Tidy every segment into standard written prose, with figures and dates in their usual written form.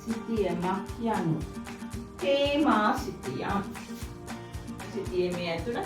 සිතියමක් යනු තේමා සිතියම් සිතියමේ ඇතුළ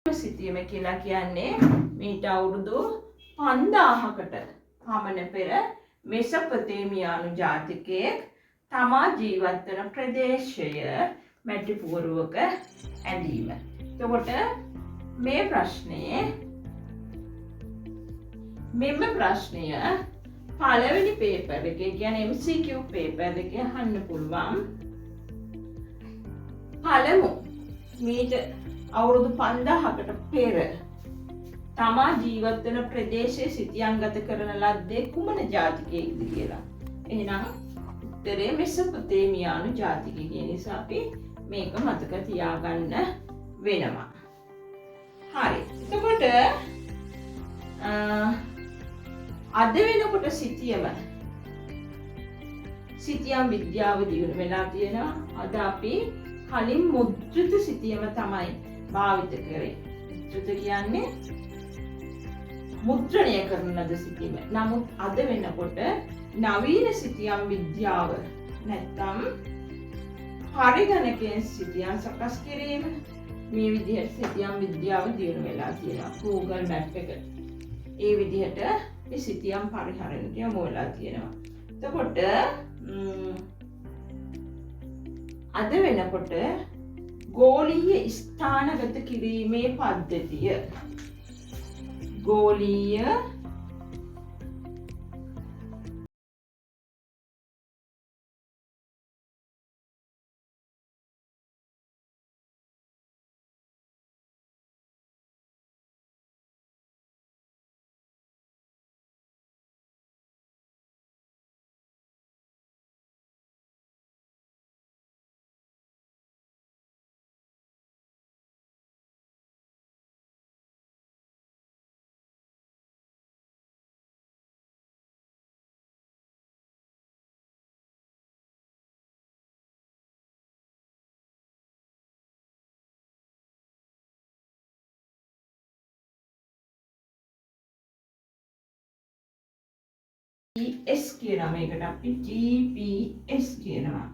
සිතියම කියලා කියන්නේ මීට අවුරුදු 5000කට පමණ පෙර මෙසොපොතේමියානු ජාතිකයෙක් තමා ජීවත් වන ප්‍රදේශය මැටි පුවරුවක ඇඳීම. එතකොට මේ ප්‍රශ්නයේ මෙම ප්‍රශ්නය පළවෙනි පේපර් එකේ කියන්නේ MCQ පේපර් එකේ අහන්න පුළුවන්. පළමු මීට අවුරුදු 5000කට පෙර තමා ජීවත් වන ප්‍රදේශයේ සිටියන් ගත කරන ලද්දේ කුමන ජාතිකයෙක්ද කියලා. එහෙනම් උත්තරේ මෙසොපොතේමියානු ජාතිකය කියන නිසා අපි මේක මතක තියාගන්න වෙනවා. හරි. එතකොට අද වෙනකොට සිතියම් විද්‍යාව දියුණු වෙලා තියෙනවා. අද අපි කලින් මුද්‍රිත සිතියම තමයි භාවිත කරේ. මුද්‍රිත කියන්නේ මුද්‍රණය කරන ලද සිතියම. නමුත් අද වෙනකොට නවීන සිතියම් විද්‍යාව නැත්තම් පරිගණකයෙන් සිතියම් සකස් කිරීම මේ විදිහට සිතියම් විද්‍යාව දියුණු වෙලා තියෙනවා. Google Map එක ඒ විදිහට මේ සිතියම් පරිහරණයට යොමු වෙලා තියෙනවා. එතකොට අද වෙනකොට ගෝලීය ස්ථානගත කිරීමේ පද්ධතිය ගෝලීය GPS කියනවා. මේකට අපි GPS කියනවා.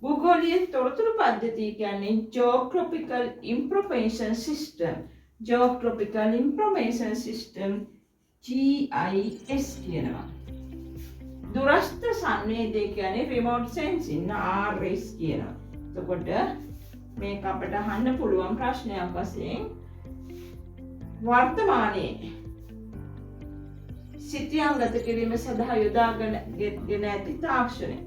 භූගෝලීය තොරතුරු පද්ධතිය කියන්නේ Geographical Information System. Geographical Information System GIS කියනවා. දුරස්ථ සංවේදය කියන්නේ Remote Sensing RS කියනවා. එතකොට මේක අපට අහන්න පුළුවන් ප්‍රශ්නයක් වශයෙන් වර්තමානයේ සිතියම් ගත කිරීම සඳහා යොදාගෙන ඇති තාක්ෂණය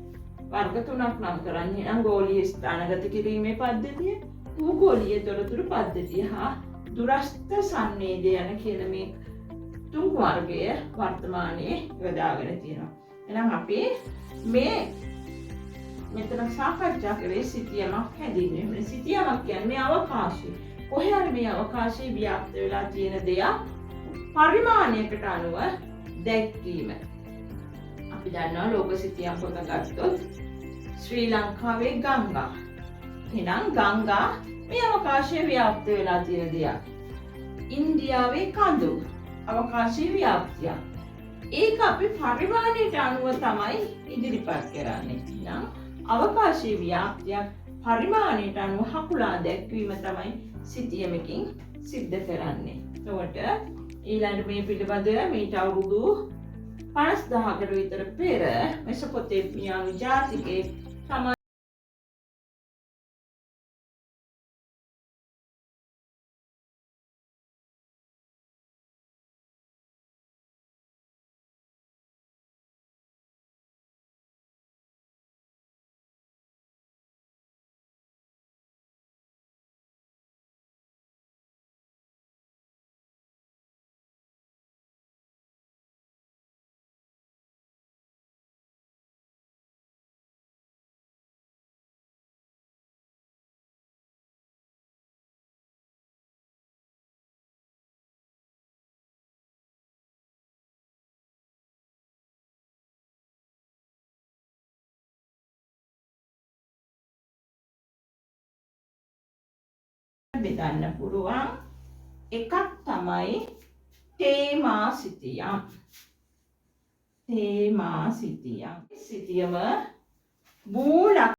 වර්ග 3ක් නම් කරන්නේ නම් ගෝලීය ස්ථානගත කිරීමේ පද්ධතිය, භූගෝලීය තොරතුරු පද්ධතිය හා දුරස්ථ සංවේදයන කියන මේ තුන් වර්ගය වර්තමානයේ යොදාගෙන තියෙනවා. එහෙනම් අපි මේ මෙතන සාකච්ඡා කරේ සිතියමක් හැදීම. සිතියමක් කියන්නේ මේ අවකාශය. කොහේ හරි මේ අවකාශයේ ව්‍යාප්ත වෙලා තියෙන දෙයක් පරිමාණයකට අනුව දැක්වීම. අපි දන්නවා ලෝක සිතියම් පොත ගත්තොත් ශ්‍රී ලංකාවේ ගංගා. එහෙනම් ගංගා මේ අවකාශයේ ව්‍යාප්ත වෙලා තියෙන දෙයක්. ඉන්දියාවේ කඳු අවකාශයේ ව්‍යාප්තිය. ඒක අපි පරිමාණයට අනුව තමයි ඉදිරිපත් කරන්නේ. එහෙනම් අවකාශයේ ව්‍යාප්තියක් පරිමාණයට අනුව හකුලා දැක්වීම තමයි සිතියමකින් සිද්ධ කරන්නේ. එතකොට ඊළඟ මේ පිළිබඳව මීට අවුරුදු 50000කට විතර පෙර මෙසොපොතේමියානු ජාතිකයේ තමයි බෙදන්න පුළුවන් එකක් තමයි තේමා සිතියම්. තේමා සිතියම්. සිතියම මූල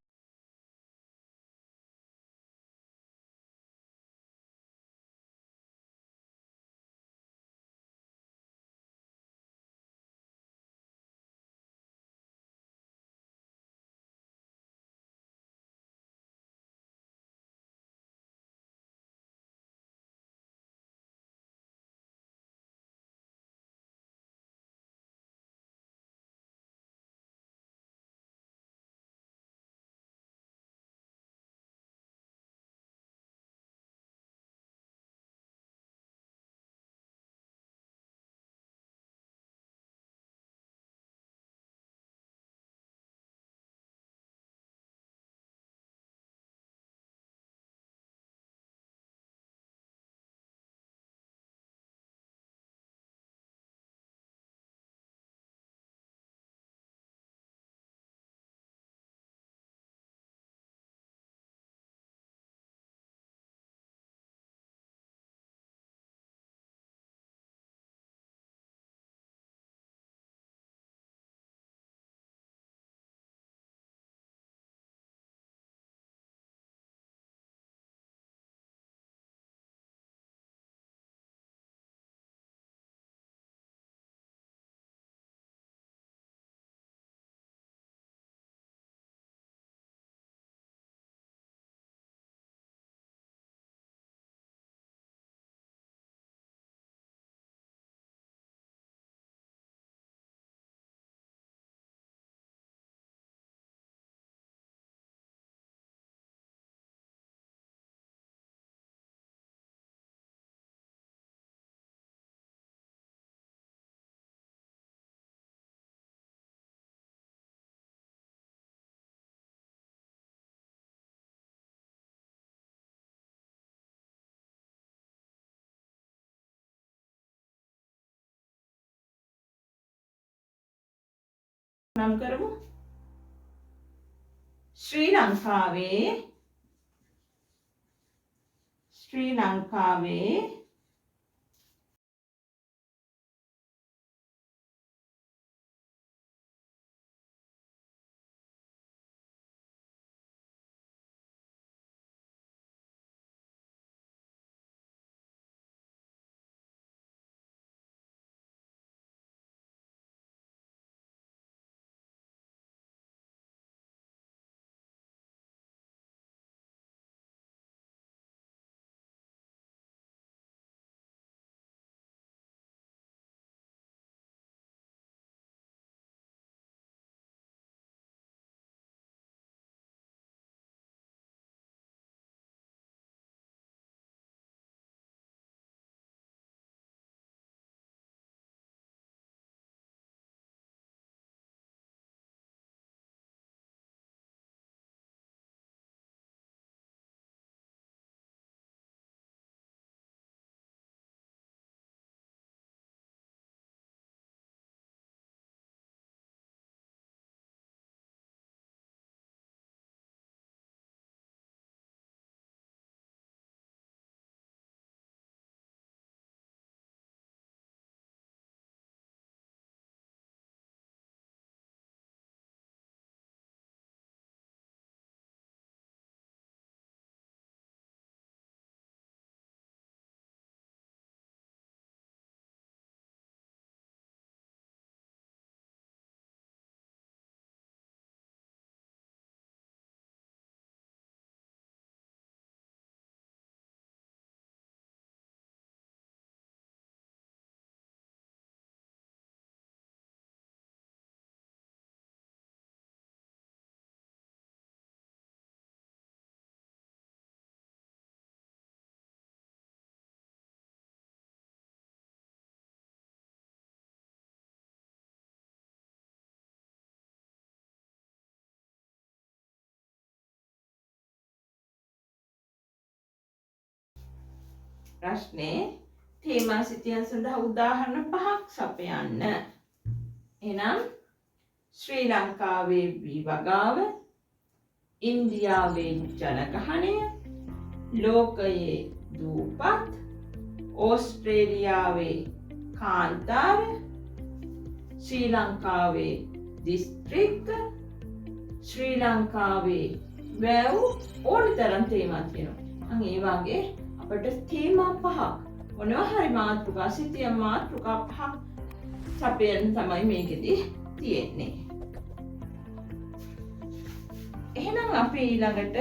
නම් කරමු. ශ්‍රී ලංකාවේ ප්‍රශ්නේ තේමා සිතියම් සඳහා උදාහරණ 5ක් සපයන්න. එහෙනම් ශ්‍රී ලංකාවේ වී වගාව, ඉන්දියාවේ ජනගහනය, ලෝකයේ දූපත්, ඕස්ට්‍රේලියාවේ කාන්තාර, ශ්‍රී ලංකාවේ දිස්ත්‍රික්ක, ශ්‍රී ලංකාවේ වැව් ඕන තරම් තේමා තියෙනවා. අන්න ඒ වගේ අපිට තේමා 5ක් මොනවා හරි මාතෘකා සිතියම් මාතෘකා 5ක් සපයන්න තමයි මේකෙදි තියෙන්නේ. එහෙනම් අපි ඊළඟට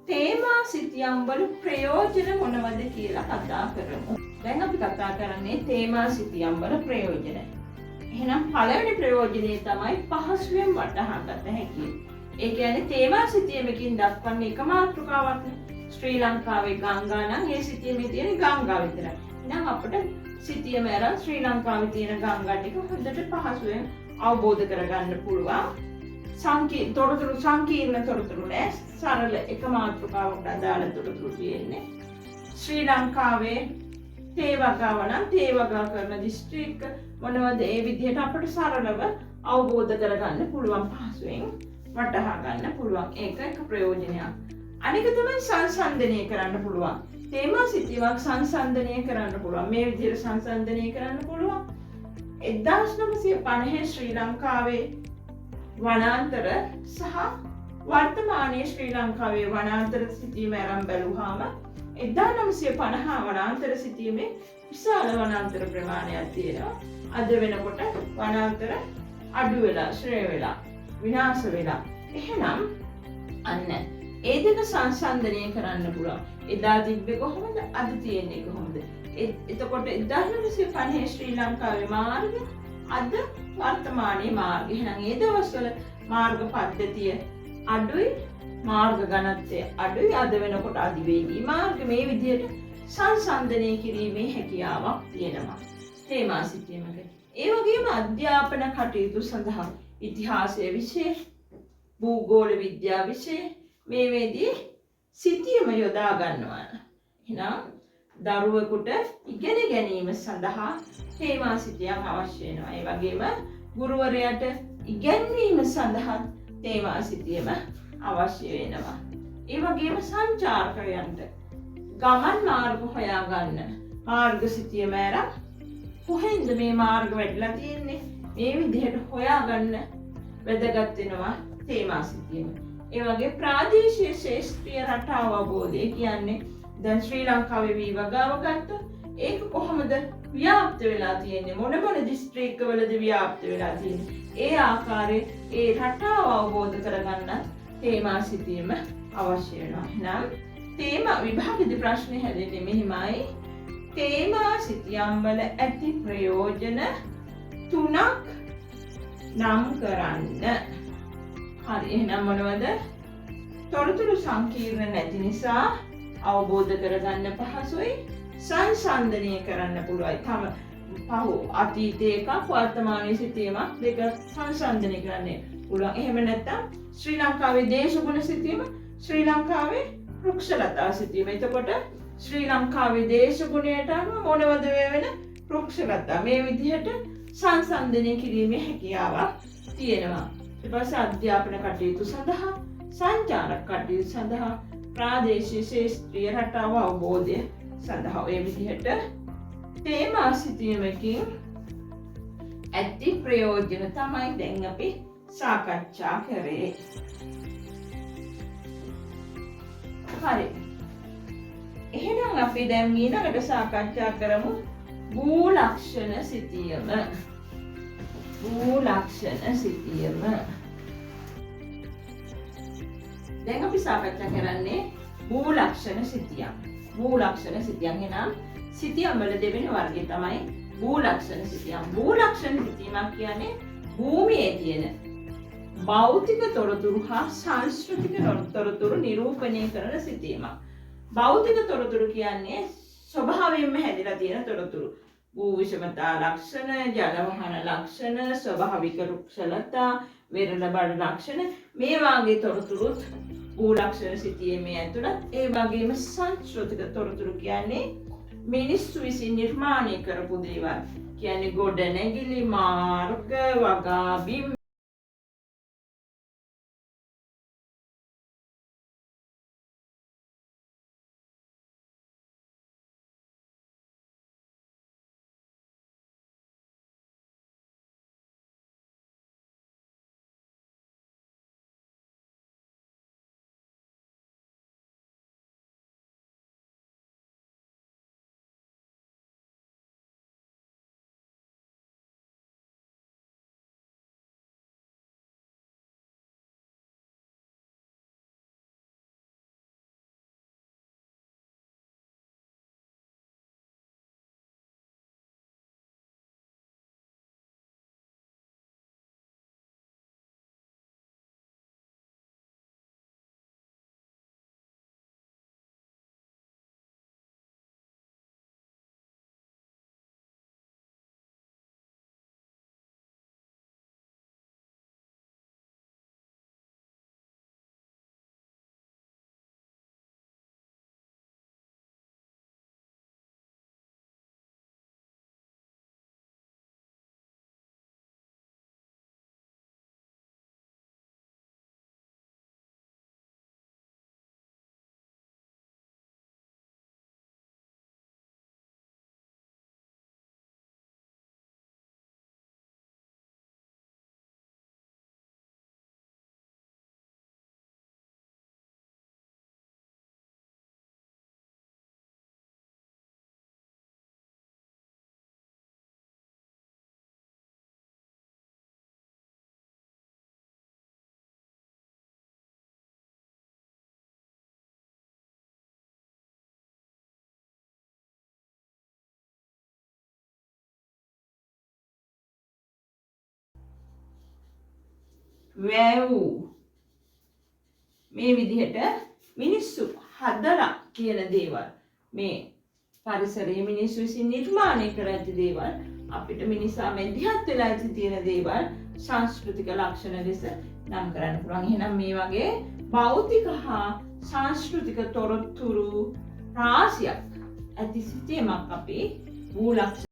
තේමා සිතියම් වල ප්‍රයෝජන මොනවද කියලා කතා කරමු. දැන් අපි කතා කරන්නේ තේමා සිතියම් වල ප්‍රයෝජන. එහෙනම් පළවෙනි ප්‍රයෝජනය තමයි පහසුවෙන් වටහා ගත හැකි. ඒ කියන්නේ තේමා සිතියමකින් දක්වන්නේ එක මාතෘකාවක් නේ. ශ්‍රී ලංකාවේ ගංගා නම් ඒ සිතියමේ තියෙන ගංගා විතරයි. එහෙනම් අපිට සිතියම අරන් ශ්‍රී ලංකාවේ තියෙන ගංගා ටික හොඳට පහසුවෙන් අවබෝධ කරගන්න පුළුවන්. සංකීර්ණ තොරතුරු නෑ, සරල එක මාතෘකාවකට අදාළ තොරතුරු තියෙන්නේ. ශ්‍රී ලංකාවේ තේ වගාව නම් තේ වගා කරන දිස්ත්‍රික්ක මොනවද ඒ විදිහට අපිට සරලව අවබෝධ කරගන්න පුළුවන්, පහසුවෙන් වටහා ගන්න පුළුවන්. ඒක එක ප්‍රයෝජනයක්. අනික තමයි සංසන්දනය කරන්න පුළුවන්. තේමා සිතියමක් සංසන්දනය කරන්න පුළුවන්. මේ විදිහට සංසන්දනය කරන්න පුළුවන්. 1950 ශ්‍රී ලංකාවේ වනාන්තර සහ වර්තමානයේ ශ්‍රී ලංකාවේ වනාන්තර සිතියම ආරම්භ බැලුවාම 1950 වනාන්තර සිතියමේ විශාල වනාන්තර ප්‍රමාණයක් තියෙනවා. අද වෙනකොට වනාන්තර අඩු වෙලා, ශ්‍රේ වෙලා, විනාශ වෙලා. එහෙනම් අන්න ඒ දෙක සංසන්දනය කරන්න පුළුවන්. එදා තිබ්බේ කොහොමද? අද තියෙන්නේ කොහොමද? එතකොට 1950 ශ්‍රී ලංකාවේ මාර්ග අද වර්තමානයේ මාර්ග. එහෙනම් ඒ දවස්වල මාර්ග පද්ධතිය අඩුයි, මාර්ග ඝනත්වය අඩුයි. අද වෙනකොට අධිවේගී මාර්ග. මේ විදිහට සංසන්දනය කිරීමේ හැකියාවක් තියෙනවා තේමා සිතියමක. ඒ වගේම අධ්‍යාපන කටයුතු සඳහා ඉතිහාසය විෂය, භූගෝල විද්‍යා විෂය මේ වේදී සිතියම යොදා ගන්නවා. එහෙනම් දරුවෙකුට ඉගෙන ගැනීම සඳහා තේමා සිතියම් අවශ්‍ය වෙනවා. ඒ වගේම ගුරුවරයාට ඉගැන්වීම සඳහා තේමා සිතියම අවශ්‍ය වෙනවා. ඒ වගේම සංචාරකයන්ට ගමන් මාර්ග හොයාගන්න මාර්ග සිතියම ඇරන් කොහෙන්ද මේ මාර්ග වැටලා තියෙන්නේ මේ විදිහට හොයාගන්න වැදගත් වෙනවා තේමා සිතියම. ඒ වගේ ප්‍රාදේශීය ශාස්ත්‍රීය රටාව අවබෝධය කියන්නේ දැන් ශ්‍රී ලංකාවේ වී වගාව ගත්තොත් ඒක කොහොමද ව්‍යාප්ත වෙලා තියෙන්නේ, මොන දිස්ත්‍රික්කවලද ව්‍යාප්ත වෙලා තියෙන්නේ, ඒ ආකාරයේ ඒ රටාව අවබෝධ කරගන්න තේමා සිතියම අවශ්‍ය වෙනවා. එහෙනම් තේමා විභාගෙදි ප්‍රශ්නේ හැදෙන්නේ මෙහිමයි. තේමා සිතියම් වල ඇති ප්‍රයෝජන 3ක් නම් කරන්න. හරි, එහෙනම් මොනවද? තොරතුරු සංකීර්ණ නැති නිසා අවබෝධ කරගන්න පහසුයි, සංසන්දනය කරන්න පුළුවන්. පහු අතීතයේ එකක්, වර්තමානයේ සිතියමක් දෙක සංසන්දනය කරන්න පුළුවන්. එහෙම නැත්නම් ශ්‍රී ලංකාවේ දේශගුණ සිතියම, ශ්‍රී ලංකාවේ වෘක්ෂලතා සිතියම. එතකොට ශ්‍රී ලංකාවේ දේශගුණයට අනුව මොනවද වෙන වෘක්ෂලතා මේ විදිහට සංසන්දනය කිරීමේ හැකියාවක් තියෙනවා. ඊට පස්සේ අධ්‍යාපන කටයුතු සඳහා, සංචාරක කටයුතු සඳහා, ප්‍රාදේශීය ශාස්ත්‍රීය රටාව අවබෝධය සඳහා ඒ විදිහට තේමා සිතියමකින් ඇති ප්‍රයෝජන තමයි දැන් අපි සාකච්ඡා කරේ. හරි. එහෙනම් අපි දැන් ඊළඟට සාකච්ඡා කරමු භූලක්ෂණ සිතියම. භූලක්ෂණ සිතියම. දැන් අපි සාකච්ඡා කරන්නේ භූලක්ෂණ සිතියම්. භූලක්ෂණ සිතියම් එනම් සිතියම් වල දෙවෙනි වර්ගය තමයි භූලක්ෂණ සිතියම්. භූලක්ෂණ සිතියමක් කියන්නේ භූමියේ තියෙන භෞතික තොරතුරු හා සංස්කෘතික තොරතුරු නිරූපණය කරන සිතියමක්. භෞතික තොරතුරු කියන්නේ ස්වභාවයෙන්ම හැදිලා තියෙන තොරතුරු. භූ විෂමතා ලක්ෂණ, ජලවහන ලක්ෂණ, ස්වභාවික වෘක්ෂලතා, වෙරළ බඩ ලක්ෂණ මේ වාගේ තොරතුරුත් භූලක්ෂණ සිතියමේ ඇතුළත්. ඒ වගේම සංස්කෘතික තොරතුරු කියන්නේ මිනිස්සු විසින් නිර්මාණය කරපු දේවල්. කියන්නේ ගොඩනැගිලි මාර්ග වගා බිම් වැව් මේ විදිහට මිනිස්සු හදලා කියන දේවල් මේ පරිසරයේ මිනිස්සු විසින් නිර්මාණය කර ඇති දේවල් අපිට මිනිසා මැදිහත් වෙලා ඇති තියෙන දේවල් සංස්කෘතික ලක්ෂණ ලෙස නම් කරන්න පුළුවන්. එහෙනම් මේ වගේ භෞතික හා සංස්කෘතික තොරතුරු රාශියක් ඇති සිතියමක් අපි මූලක්ෂ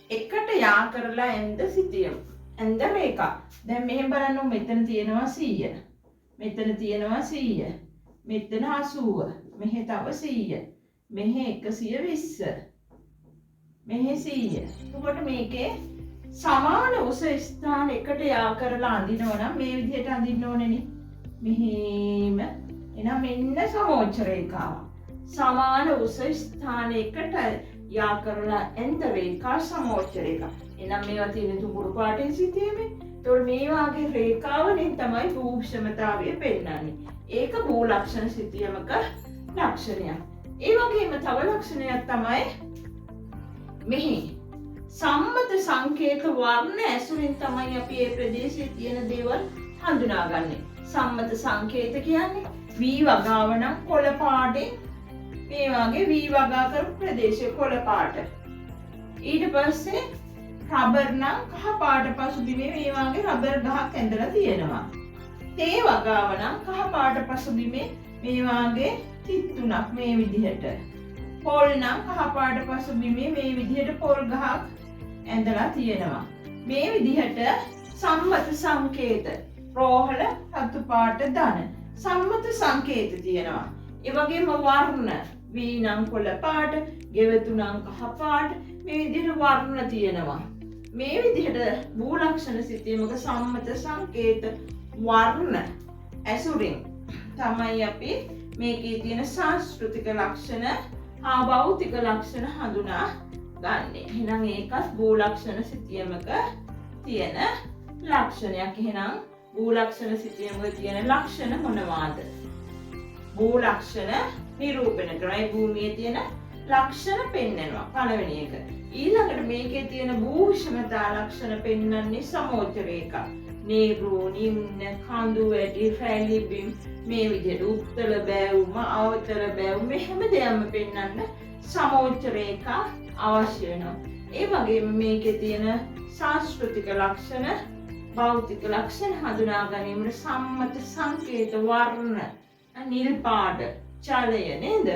එකට යා කරලා එන්ද සිටියමු. එන්ද මේක. දැන් මෙහෙම බලන්න මෙතන තියෙනවා 100. මෙතන තියෙනවා 100. මෙතන 80. මෙහෙ තව 100. මෙහෙ 120. මෙහෙ 100. එතකොට මේකේ සමාන උස ස්ථාන එකට යා කරලා අඳිනවා නම් මේ විදිහට අඳින්න ඕනේනේ. මෙහෙම. එහෙනම් මෙන්න සමෝච්ච රේඛාව. සමාන උස ස්ථානයකට යා කරලා එන්ද රේඛා සමෝච්ච රේඛා. එහෙනම් මේවා තියෙන තුඹුරු පාටේ සිටියේමේ. තොර මේ වගේ රේඛාවලින් තමයි භූක්ෂමතාවය පෙන්වන්නේ. ඒක භූ ලක්ෂණ සිතියමක ලක්ෂණයක්. ඒ වගේම තව ලක්ෂණයක් තමයි මෙහි සම්මත සංකේත වර්ණ ඇසුරින් තමයි අපි මේ ප්‍රදේශයේ තියෙන දේවල් හඳුනාගන්නේ. සම්මත සංකේත කියන්නේ වී වගාව නම් කොළ පාටින් මේ වගේ වී වගා කරපු ප්‍රදේශය කොළ පාට. ඊට පස්සේ රබර් නම් කහ පාට පසුබිමේ මේ වගේ රබර් ගහක් ඇඳලා තියෙනවා. තේ වගාව නම් කහ පාට පසුබිමේ මේ වගේ තිත්තුණක් මේ විදිහට. පොල් නම් කහ පාට පසුබිමේ මේ විදිහට පොල් ගහක් ඇඳලා තියෙනවා. මේ විදිහට සම්මත සංකේත රෝහල රතු පාට ධන සම්මත සංකේත තියෙනවා. ඒ වගේම වර්ණ වී නම් කොළ පාට, ගෙවතු නම් කහ පාට මේ විදිහට වර්ණ තියෙනවා. මේ විදිහට භූ ලක්ෂණ සිතියමක සම්මත සංකේත වර්ණ ඇසුරින් තමයි අපි මේකේ තියෙන සංස්කෘතික ලක්ෂණ හා භෞතික ලක්ෂණ හඳුනා ගන්න. එහෙනම් ඒකත් භූ ලක්ෂණ සිතියමක තියෙන ලක්ෂණයක්. එහෙනම් භූ ලක්ෂණ සිතියමක තියෙන ලක්ෂණ මොනවාද? භූ ලක්ෂණ නිරූපණය කරයි භූමියේ තියෙන ලක්ෂණ පෙන්වනවා පළවෙනි එක. ඊළඟට මේකේ තියෙන භූෂමතා ලක්ෂණ පෙන්වන්නේ සමෝච්ච රේඛා. නීරු, නිම්න, කඳු වැටි, රැලි බිම් මේ විදිහට උත්තර බෑවුම, අවතර බෑවුම මේ හැම දෙයක්ම පෙන්වන්න සමෝච්ච රේඛා අවශ්‍ය වෙනවා. ඒ වගේම මේකේ තියෙන සංස්කෘතික ලක්ෂණ, භෞතික ලක්ෂණ හඳුනා ගැනීමට සම්මත සංකේත වර්ණ නිල් පාට, චලය නේද?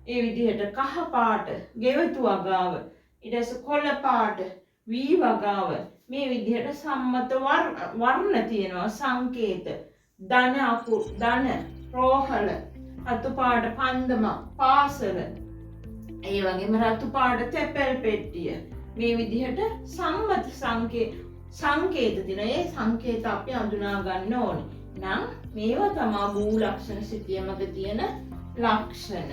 ඒ විදිහට කහ පාට, ගෙවතු වගාව, ඊට පස්සේ කොළ පාට, වී වගාව මේ විදිහට සම්මත වර්ණ තියෙනවා. සංකේත ධන අකු ධන රෝහල රතු පාට පන්දම පාසල ඒ වගේම රතු පාට තැපැල් පෙට්ටිය මේ විදිහට සම්මත සංකේත දින ඒ සංකේත අපි හඳුනා ගන්න ඕනේ. නම් මේවා තමයි භූ ලක්ෂණ සිතියමක තියෙන ලක්ෂණ.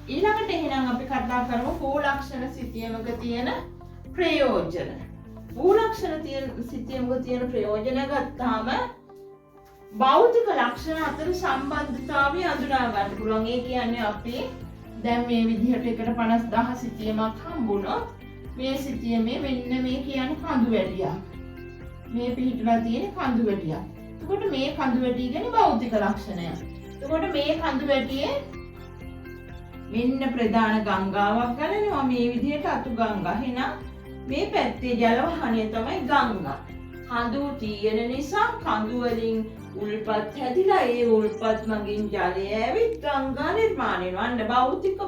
ඊළඟට එහෙනම් අපි කතා කරමු භූ ලක්ෂණ සිතියමක තියෙන ප්‍රයෝජන. භූ ලක්ෂණ සිතියමක තියෙන ප්‍රයෝජන ගත්තාම භෞතික ලක්ෂණ අතර සම්බන්ධතාවය හඳුනා ගන්න පුළුවන්. ඒ කියන්නේ අපි දැන් මේ විදිහට එකට 50000 සිතියමක් හම්බුනොත් මේ සිතියමේ මෙන්න මේ කියන්නේ කඳු වැටියක්. මේ පිහිටලා තියෙන කඳු වැටියක්. එතකොට මේ කඳු වැටිය කියන්නේ භෞතික ලක්ෂණය. එතකොට මේ කඳු වැටියේ මෙන්න ප්‍රධාන ගංගාවක් ගලනවා මේ විදිහට අතු ගංගා. එහෙනම් මේ පැත්තේ ජල වහනය තමයි ගංගා. කඳු තියෙන නිසා කඳු වලින් උල්පත් හැදිලා ඒ උල්පත් මගින් ජලය ඇවිත් ගංගා නිර්මාණය වෙනවා. අන්න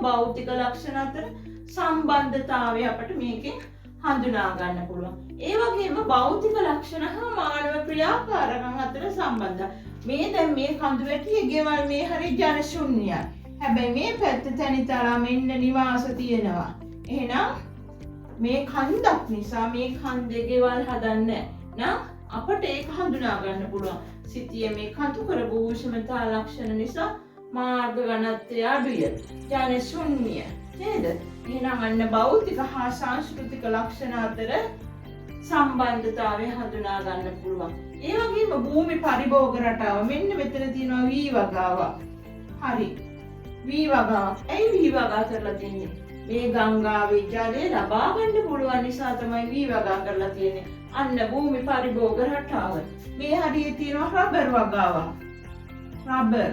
භෞතික ලක්ෂණ අතර සම්බන්ධතාවය අපිට මේකෙන් හඳුනා ගන්න පුළුවන්. ඒ වගේම භෞතික ලක්ෂණ හා මානව ක්‍රියාකාරකම් අතර සම්බන්ධය. මේ දැන් මේ කඳු වැටියේ ගෙවල් මේ හරිය ජන ශුන්‍යයි. හැබැයි මේ පැත්ත තනිතරා මෙන්න නිවාස තියෙනවා. එහෙනම් මේ කන්දක් නිසා මේ කන්දේ ගෙවල් හදන්න නම් අපට ඒක හඳුනා ගන්න පුළුවන්. සිතිය මේ කඳු කර භූෂමතා ලක්ෂණ නිසා මාර්ග ඝනත්වය අඩුය. ජන ශුන්‍ය නේද? එහෙනම් අන්න භෞතික හා සංස්කෘතික ලක්ෂණ අතර සම්බන්ධතාවය හඳුනා ගන්න පුළුවන්. ඒ වගේම භූමි පරිභෝග රටාව මෙන්න මෙතන තියෙනවා වී වගාවක්. හරි. වී වගාවක්. ඇයි වී වගා කරලා තියෙන්නේ? මේ ගංගාවේ ජලය ලබා ගන්න පුළුවන් නිසා තමයි වී වගා කරලා තියෙන්නේ. අන්න භූමි පරිභෝග රටාව. මේ හරියේ තියෙනවා රබර් වගාවක්. රබර්.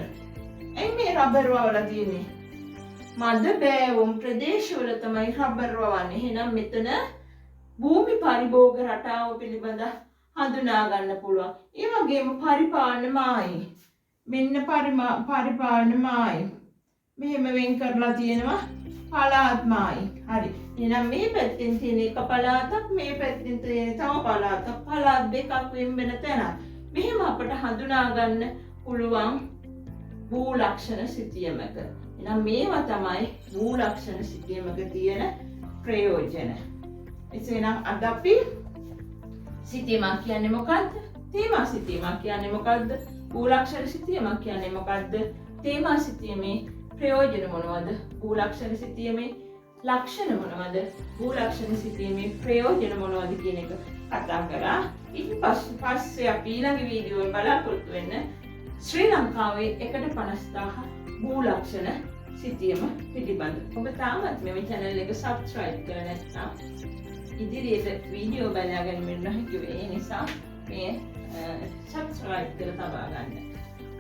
ඇයි මේ රබර් වවලා තියෙන්නේ? මද බෑවුම් ප්‍රදේශවල තමයි රබර් වවන්නේ. එහෙනම් මෙතන භූමි පරිභෝග රටාව පිළිබඳ හඳුනා ගන්න පුළුවන්. ඒ වගේම පරිපාලන මායි. මෙන්න පරිපාලන මායි. මෙහෙම වෙන් කරලා තියෙනවා පළාත් මායි. හරි. එහෙනම් මේ පැත්තෙන් තියෙන එක පළාතක්, මේ පැත්තෙන් තියෙන තව පළාතක්. පළාත් දෙකක් වෙන වෙන තැනක්. මෙහෙම අපට හඳුනා ගන්න පුළුවන් භූ ලක්ෂණ සිතියමක. එහෙනම් මේවා තමයි භූ ලක්ෂණ සිතියමක තියෙන ප්‍රයෝජන. එසේනම් අද අපි සිතියමක් කියන්නේ මොකද්ද? තේමා සිතියමක් කියන්නේ මොකද්ද? භූ ලක්ෂණ සිතියමක් කියන්නේ මොකද්ද? තේමා සිතියමේ ප්‍රයෝජන මොනවද? භූ ලක්ෂණ සිතියමේ ලක්ෂණ මොනවද? භූ ලක්ෂණ සිතීමේ ප්‍රයෝජන මොනවද කියන එක කතා කරා. ඊට පස්සේ අපි ඊළඟ වීඩියෝ එක බලාපොරොත්තු වෙන්න ශ්‍රී ලංකාවේ 150,000 භූ ලක්ෂණ සිතීම පිළිබඳ. ඔබ තාමත් මේ channel එක subscribe කරලා නැත්නම් ඉදිරියට වීඩියෝ බලාගෙන ඉන්න හැකියි. ඒ නිසා මේ subscribe කරලා තබා ගන්න.